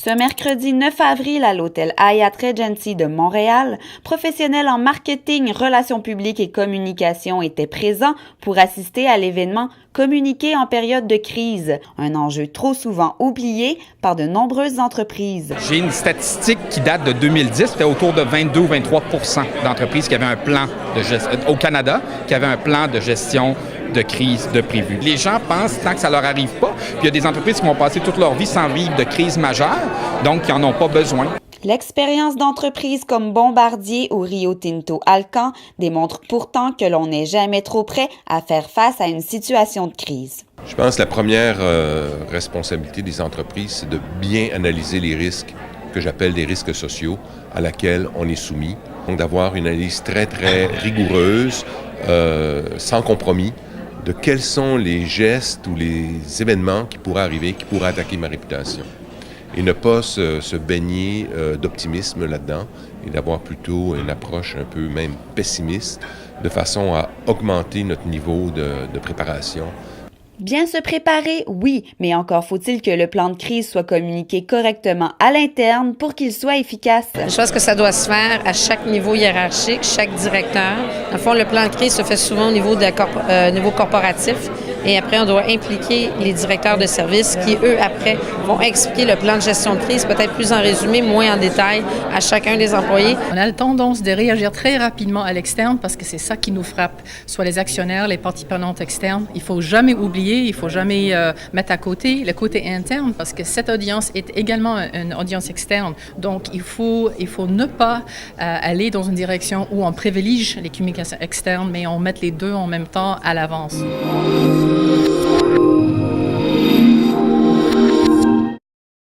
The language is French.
Ce mercredi 9 avril à l'hôtel Hyatt Regency de Montréal, professionnels en marketing, relations publiques et communication étaient présents pour assister à l'événement Communiquer en période de crise, un enjeu trop souvent oublié par de nombreuses entreprises. J'ai une statistique qui date de 2010, c'était autour de 22 ou 23 % d'entreprises qui avaient un plan de gestion, au Canada, qui avaient un plan de gestion de crise de prévu. Les gens pensent tant que ça leur arrive pas, puis il y a des entreprises qui vont passer toute leur vie sans vivre de crise majeure, donc qui n'en ont pas besoin. L'expérience d'entreprises comme Bombardier ou Rio Tinto Alcan démontre pourtant que l'on n'est jamais trop prêt à faire face à une situation de crise. Je pense que la première responsabilité des entreprises, c'est de bien analyser les risques que j'appelle des risques sociaux à laquelle on est soumis. Donc d'avoir une analyse très, très rigoureuse, sans compromis, de quels sont les gestes ou les événements qui pourraient arriver, qui pourraient attaquer ma réputation. Et ne pas se baigner d'optimisme là-dedans et d'avoir plutôt une approche un peu même pessimiste de façon à augmenter notre niveau de préparation. Bien se préparer, oui, mais encore faut-il que le plan de crise soit communiqué correctement à l'interne pour qu'il soit efficace. Je pense que ça doit se faire à chaque niveau hiérarchique, chaque directeur. Dans le fond, le plan de crise se fait souvent au niveau niveau corporatif. Et après, on doit impliquer les directeurs de services qui, eux, après, vont expliquer le plan de gestion de crise, peut-être plus en résumé, moins en détail, à chacun des employés. On a la tendance de réagir très rapidement à l'externe parce que c'est ça qui nous frappe, soit les actionnaires, les parties prenantes externes. Il ne faut jamais oublier, il ne faut jamais mettre à côté le côté interne parce que cette audience est également une audience externe. Donc, il faut ne pas aller dans une direction où on privilégie les communications externes, mais on met les deux en même temps à l'avance.